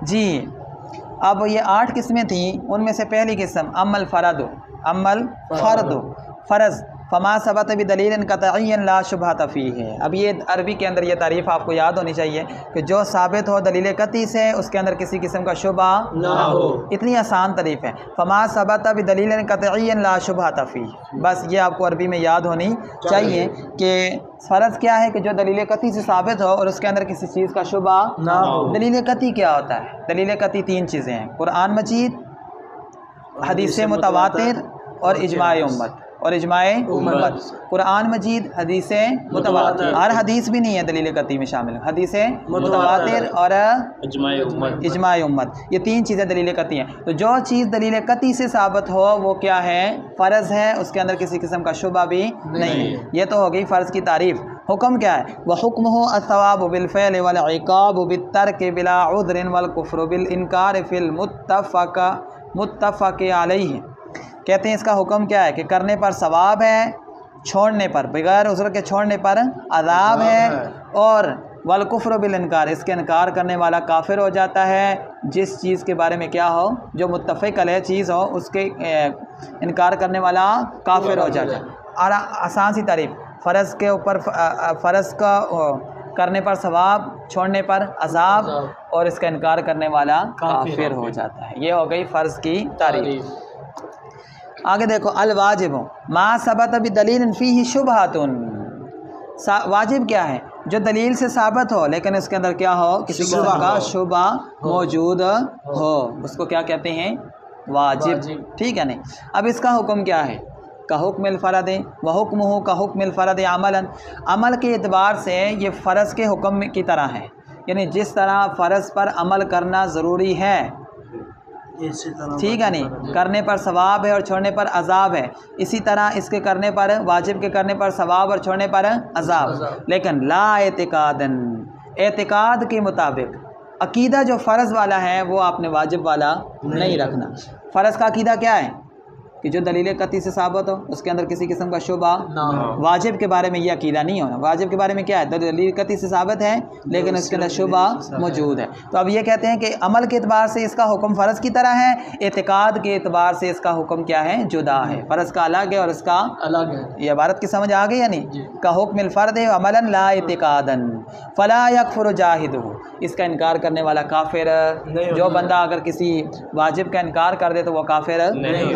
جی اب یہ 8 قسمیں تھیں، ان میں سے پہلی قسم عمل فرد فرض فما ثبت بدلیل قطعی لا شبہۃ فیہ ہے۔ اب یہ عربی کے اندر یہ تعریف آپ کو یاد ہونی چاہیے کہ جو ثابت ہو دلیل قطعی سے اس کے اندر کسی قسم کا شبہ نہ ہو، اتنی آسان تعریف ہے۔ فما ثبت بدلیل قطعی لا شبہۃ فیہ، بس یہ آپ کو عربی میں یاد ہونی چاہیے کہ فرض کیا ہے کہ جو دلیل قطعی سے ثابت ہو اور اس کے اندر کسی چیز کا شبہ نہ ہو۔ دلیل قطعی کیا ہوتا ہے؟ دلیل قطعی 3 چیزیں ہیں، قرآن مجید، حدیث متواتر اور اجماع امت قرآن مجید، حدیث متواتر، ہر حدیث بھی نہیں ہے دلیل قطعی میں شامل، حدیث متواتر اور اجماع امت، یہ 3 چیزیں دلیل قطعی ہیں۔ تو جو چیز دلیل قطعی سے ثابت ہو وہ کیا ہے؟ فرض ہے، اس کے اندر کسی قسم کا شبہ بھی نہیں ہے۔ یہ تو ہو گئی فرض کی تعریف۔ حکم کیا ہے؟ وَحُكْمُهُ الثَّوَابُ بِالْفِعْلِ وَالْعِقَابُ بِالتَّرْكِ بِلَا عُذْرٍ وَالْكُفْرُ بِالْإِنْكَارِ فِي الْمُتَّفَقِ عَلَيْهِ۔ کہتے ہیں اس کا حکم کیا ہے کہ کرنے پر ثواب ہے، چھوڑنے پر بغیر عذر کے چھوڑنے پر عذاب ہے، اور والکفر بالانکار، اس کے انکار کرنے والا کافر ہو جاتا ہے۔ جس چیز کے بارے میں کیا ہو، جو متفق علیہ چیز ہو، اس کے انکار کرنے والا کافر ہو جاتا ہے۔ اور آسان سی تعریف، فرض کے اوپر فرض کا کرنے پر ثواب، چھوڑنے پر عذاب، اور اس کا انکار کرنے والا کافر ہو جاتا ہے۔ یہ ہو گئی فرض کی تعریف۔ آگے دیکھو، الواجب ما ثبت بدلیل فیہ شبہۃ، واجب کیا ہے؟ جو دلیل سے ثابت ہو لیکن اس کے اندر کیا ہو، کسی قسم کا شبہ موجود ہو، اس کو کیا کہتے ہیں؟ واجب، ٹھیک ہے نہیں؟ اب اس کا حکم کیا ہے؟ کا حکم الفرد وحکمہ کا حکم الفرد عملا، عمل کے اعتبار سے یہ فرض کے حکم کی طرح ہے، یعنی جس طرح فرض پر عمل کرنا ضروری ہے، ٹھیک ہے نہیں، کرنے پر ثواب ہے اور چھوڑنے پر عذاب ہے، اسی طرح اس کے کرنے پر، واجب کے کرنے پر ثواب اور چھوڑنے پر عذاب، لیکن لا اعتقادن، اعتقاد کے مطابق، عقیدہ جو فرض والا ہے وہ آپ نے واجب والا نہیں رکھنا۔ فرض کا عقیدہ کیا ہے؟ کہ جو دلیل قطعی سے ثابت ہو، اس کے اندر کسی قسم کا شبہ نہ ہو۔ واجب کے بارے میں یہ عقیدہ نہیں ہونا، واجب کے بارے میں کیا ہے؟ دلیل قطعی سے ثابت ہے لیکن اس کے اندر شبہ موجود ہے۔ تو اب یہ کہتے ہیں کہ عمل کے اعتبار سے اس کا حکم فرض کی طرح ہے، اعتقاد کے اعتبار سے اس کا حکم کیا ہے؟ جدا ہے، فرض کا الگ ہے اور اس کا الگ ہے۔ یہ عبارت کی سمجھ آ گئی یا نہیں؟ کا حکم الفرد عملا لا اعتقادا فلا یکفر جاہدہ، اس کا انکار کرنے والا کافر، جو بندہ اگر کسی واجب کا انکار کر دے تو وہ کافر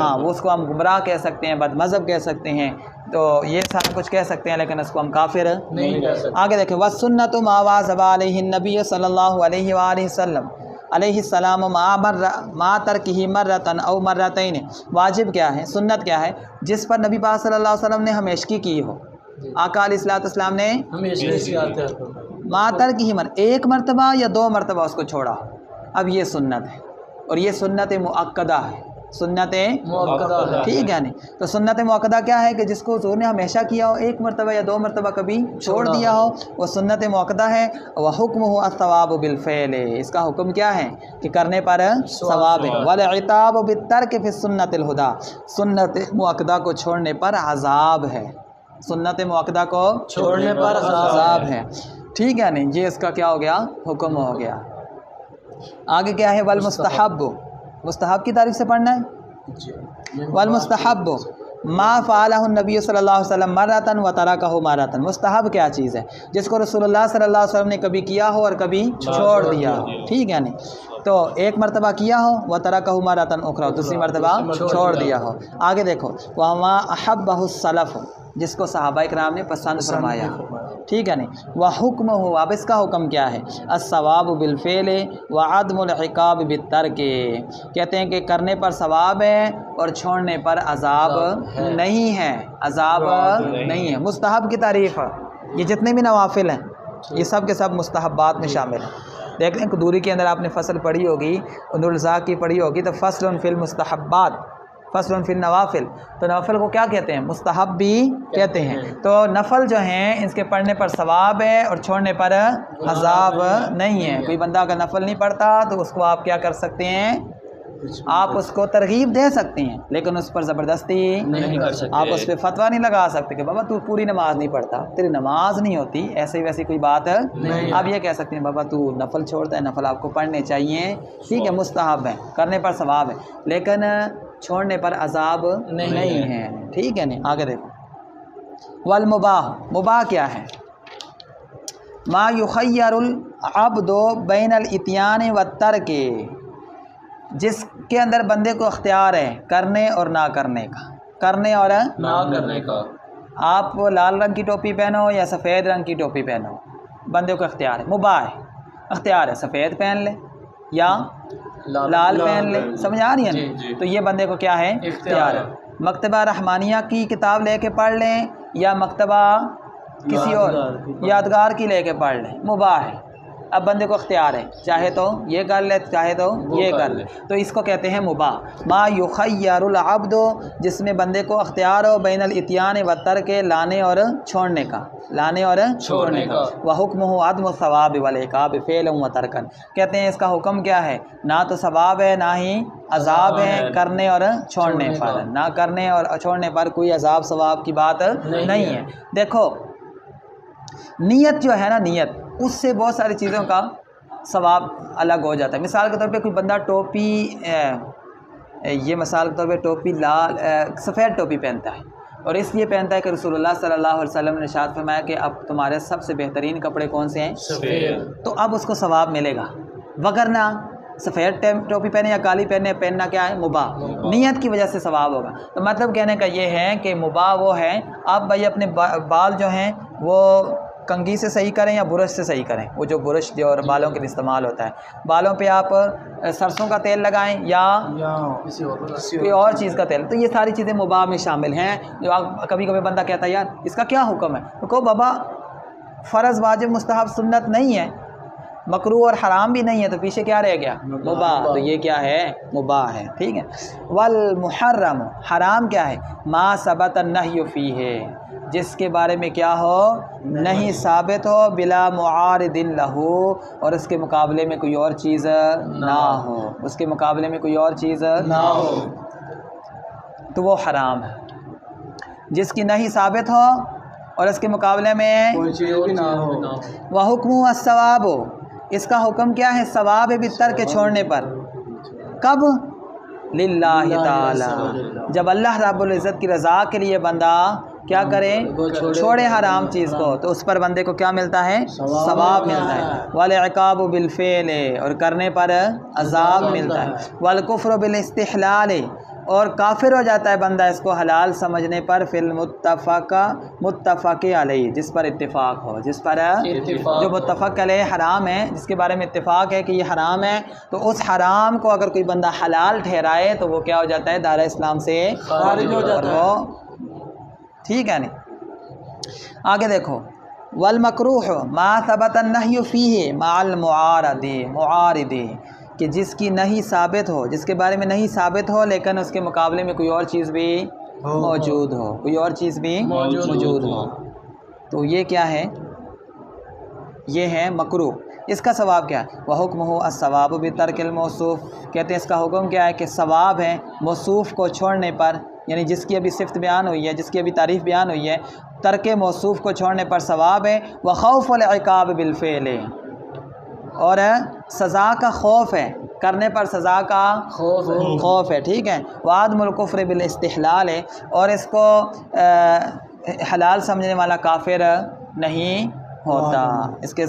ہاں، وہ اس کو ہم گمراہ کہہ سکتے ہیں، بد مذہب کہہ سکتے ہیں، تو یہ سارا کچھ کہہ سکتے ہیں لیکن اس کو ہم کافر نہیں کہہ سکتے۔ آگے دیکھیں، وَالسُنَّةُ مَا وَاظَبَ عَلَيْهِ النَّبِيُّ صلی اللہ علیہ وآلہ وسلم علیہ السلام ما ترکہ مرتن او مرتین، واجب کیا ہے، سنت کیا ہے؟ جس پر نبی پاک صلی اللہ علیہ وسلم نے ہمیشگی کی ہو، آقا علیہ السلام نے ما ترکہ ایک مرتبہ یا 2 مرتبہ اس کو چھوڑا ہو، اب یہ سنت ہے، اور یہ سنت مؤکدہ ہے، سنت مؤکدہ، ٹھیک ہے نہیں؟ تو سنت مؤکدہ کیا ہے کہ جس کو حضور نے ہمیشہ کیا ہو، 1 مرتبہ یا 2 مرتبہ کبھی چھوڑ دیا ہو، وہ سنت مؤکدہ ہے۔ وحکمہ الثواب بالفعل، اس کا حکم کیا ہے کہ کرنے پر ثواب ہے۔ والعتاب بالترک فی السنت الہدی، سنت مؤکدہ کو چھوڑنے پر عذاب ہے، سنت مؤکدہ کو چھوڑنے پر عذاب ہے، ٹھیک ہے نہیں؟ یہ اس کا کیا ہو گیا؟ حکم ہو گیا۔ آگے کیا ہے؟ والمستحب، مستحب کی تعریف سے پڑھنا ہے۔ والمستحب ما فعلہ النبی صلی اللہ علیہ وسلم مرتن و ترکہ مرتن، مستحب کیا چیز ہے؟ جس کو رسول اللہ صلی اللہ علیہ وسلم نے کبھی کیا ہو اور کبھی چھوڑ دیا ہو، ٹھیک ہے نہیں؟ تو 1 مرتبہ کیا ہو، و ترکہ مرتن اخری، دوسری مرتبہ چھوڑ دیا ہو۔ آگے دیکھو، وما احبہ السلف، جس کو صحابہ کرام نے پسند فرمایا، ٹھیک ہے نہیں؟ وحکمہ، اب اس کا حکم کیا ہے؟ الثواب بالفعل وعدم العقاب بالترک، کہتے ہیں کہ کرنے پر ثواب ہے اور چھوڑنے پر عذاب نہیں ہے، عذاب نہیں ہے۔ مستحب کی تعریف، یہ جتنے بھی نوافل ہیں یہ سب کے سب مستحبات میں شامل ہیں۔ دیکھ لیں قدوری کے اندر آپ نے فصل پڑھی ہوگی، عبدالرزاق کی پڑھی ہوگی، تو فصل فی المستحبات، فصل فی النوافل، تو نوافل کو کیا کہتے ہیں؟ مستحب بھی کہتے ہیں۔ تو نفل جو ہیں اس کے پڑھنے پر ثواب ہے اور چھوڑنے پر عذاب نہیں ہے۔ کوئی بندہ اگر نفل نہیں پڑھتا تو اس کو آپ کیا کر سکتے ہیں؟ آپ اس کو ترغیب دے سکتے ہیں لیکن اس پر زبردستی نہیں کر سکتے، آپ اس پہ فتویٰ نہیں لگا سکتے کہ بابا تو پوری نماز نہیں پڑھتا، تیری نماز نہیں ہوتی، ایسے ویسی کوئی بات نہیں۔ آپ یہ کہہ سکتے ہیں بابا تو نفل چھوڑتا ہے، نفل آپ کو پڑھنے چاہیے، ٹھیک ہے، مستحب ہے، کرنے پر ثواب ہے، لیکن چھوڑنے پر عذاب نہیں ہے، ٹھیک ہے۔ نہیں، آگے دیکھو، والمباح، مباح کیا ہے؟ ما یخیر العبد بین الاتیان والترک، جس کے اندر بندے کو اختیار ہے کرنے اور نہ کرنے کا، کرنے اور نہ کرنے کا۔ آپ لال رنگ کی ٹوپی پہنو یا سفید رنگ کی ٹوپی پہنو، بندے کو اختیار ہے، مباح ہے، اختیار ہے، سفید پہن لے یا لال پہن لے، سمجھ آ رہی ہے نا؟ تو یہ بندے کو کیا ہے؟ اختیار ہے۔ مکتبہ رحمانیہ کی کتاب لے کے پڑھ لیں یا مکتبہ کسی اور یادگار کی لے کے پڑھ لیں، مباح ہے، اب بندے کو اختیار ہے، چاہے تو یہ کر لے، چاہے تو یہ کر لے، تو اس کو کہتے ہیں مباح۔ ما یخیر العبد، جس میں بندے کو اختیار ہو بین الاتیان والترک، لانے اور چھوڑنے کا، لانے اور چھوڑنے کا۔ وحکمہ عدم الثواب والعقاب فعلا وترکا، کہتے ہیں اس کا حکم کیا ہے؟ نہ تو ثواب ہے نہ ہی عذاب ہے کرنے اور چھوڑنے پر، نہ کرنے اور چھوڑنے پر کوئی عذاب ثواب کی بات نہیں ہے۔ دیکھو نیت جو ہے نا، نیت اس سے بہت ساری چیزوں کا ثواب الگ ہو جاتا ہے۔ مثال کے طور پہ کوئی بندہ ٹوپی، یہ مثال کے طور پہ ٹوپی لال سفید ٹوپی پہنتا ہے اور اس لیے پہنتا ہے کہ رسول اللہ صلی اللہ علیہ وسلم نے ارشاد فرمایا کہ اب تمہارے سب سے بہترین کپڑے کون سے ہیں؟ سفید، تو اب اس کو ثواب ملے گا، وگرنہ سفید ٹوپی پہنے یا کالی پہننا کیا ہے؟ مباح، نیت کی وجہ سے ثواب ہوگا۔ تو مطلب کہنے کا یہ ہے کہ مباح وہ ہے، آپ بھائی اپنے بال جو ہیں وہ کنگھی سے صحیح کریں یا برش سے صحیح کریں، وہ جو برش جو اور بالوں کے لیے استعمال ہوتا ہے، بالوں پہ آپ سرسوں کا تیل لگائیں یا کوئی اور چیز کا تیل، تو یہ ساری چیزیں مباح میں شامل ہیں۔ جو کبھی کبھی بندہ کہتا ہے یار اس کا کیا حکم ہے، تو کہو بابا فرض واجب مستحب سنت نہیں ہے، مکروہ اور حرام بھی نہیں ہے، تو پیچھے کیا رہ گیا؟ مباح، تو یہ کیا ہے؟ مباح ہے، ٹھیک ہے۔ والمحرم، حرام کیا ہے؟ ما ثبت النہی فیہ، جس کے بارے میں کیا ہو؟ نہیں ثابت ہو، بلا معارض لہو، اور اس کے مقابلے میں کوئی اور چیز نہ ہو، اس کے مقابلے میں کوئی اور چیز نہ ہو، تو وہ حرام ہے۔ جس کی نہیں ثابت ہو اور اس کے مقابلے میں کوئی چیز بھی نہ ہو۔ وحکمہ الثواب، اس کا حکم کیا ہے؟ ثواب بالترک کے چھوڑنے پر، کب؟ للہ تعالی، جب اللہ رب العزت کی رضا کے لیے بندہ کیا کرے؟ چھوڑے حرام چیز کو، تو اس پر بندے کو کیا ملتا ہے؟ ثواب ملتا ہے۔ والعقاب بالفعل، اور کرنے پر عذاب ملتا ہے۔ والکفر بالاستحلال، اور کافر ہو جاتا ہے بندہ اس کو حلال سمجھنے پر، فی متفق علیہ، جس پر اتفاق ہو، جس پر جو متفق علیہ حرام ہے، جس کے بارے میں اتفاق ہے کہ یہ حرام ہے، تو اس حرام کو اگر کوئی بندہ حلال ٹھہرائے تو وہ کیا ہو جاتا ہے؟ دائرہ اسلام سے خارج ہو جاتا ہے، اور وہ ٹھیک ہے نہیں۔ آگے دیکھو، والمکروہ ما ثبت النہی فیہ مع المعارض، معارض، کہ جس کی نہیں ثابت ہو، جس کے بارے میں نہیں ثابت ہو لیکن اس کے مقابلے میں کوئی اور چیز بھی موجود ہو، کوئی اور چیز بھی موجود ہو، تو یہ کیا ہے؟ یہ ہے مکروہ۔ اس کا ثواب کیا ہے؟ وحکمہ الثواب بترک الموصوف، کہتے ہیں اس کا حکم کیا ہے کہ ثواب ہے موصوف کو چھوڑنے پر، یعنی جس کی ابھی صفت بیان ہوئی ہے، جس کی ابھی تعریف بیان ہوئی ہے، ترک موصوف کو چھوڑنے پر ثواب ہے۔ وخوف العقاب بالفعل، اور سزا کا خوف ہے، کرنے پر سزا کا خوف ہے، ٹھیک ہے۔ وعدم الکفر بالاستحلال ہے، اور اس کو حلال سمجھنے والا کافر نہیں ہوتا، اس کے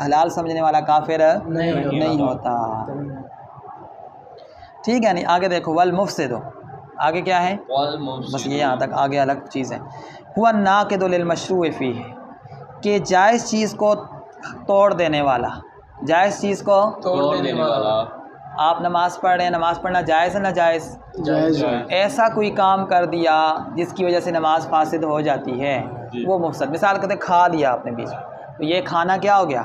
حلال سمجھنے والا کافر نہیں ہوتا، ٹھیک ہے۔ نہیں، آگے دیکھو، والمفسد، آگے کیا ہے؟ بس یہ یہاں تک، آگے الگ چیز ہے۔ ہوا الناقض للمشروع فیہ، کہ جائز چیز کو توڑ دینے والا، جائز چیز کو توڑ دینے والا۔ آپ نماز پڑھ رہے ہیں، نماز پڑھنا جائز ہے ناجائز؟ جائز ہے۔ ایسا کوئی کام کر دیا جس کی وجہ سے نماز فاسد ہو جاتی ہے، وہ مفسد۔ مثال کہتے ہیں کھا لیا آپ نے بیچ میں، تو یہ کھانا کیا ہو گیا؟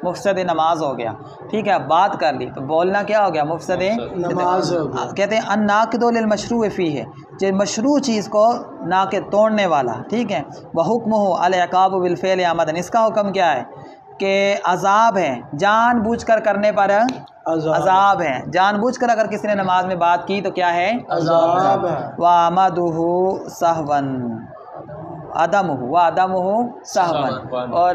مفسد نماز ہو گیا، ٹھیک ہے۔ بات کر لی تو بولنا کیا ہو گیا؟ مفسد نماز ہو گیا۔ کہتے ہیں الناقض للمشروع فیہ، جو مشروع چیز کو ناقض توڑنے والا، ٹھیک ہے۔ وحکمہ العقاب بالفعل عمدا، اس کا حکم کیا ہے کہ عذاب ہے، جان بوجھ کر کرنے پر عذاب ہے، جان بوجھ کر اگر کسی نے نماز میں بات کی تو کیا ہے؟ عذاب ہے۔ وَعَمَدُهُ سَهْوًا وَعَدَمُهُ سَهْوًا اور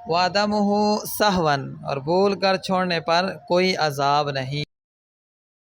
وَعَدَمُهُ سَهْوًا اور بھول کر چھوڑنے پر کوئی عذاب نہیں۔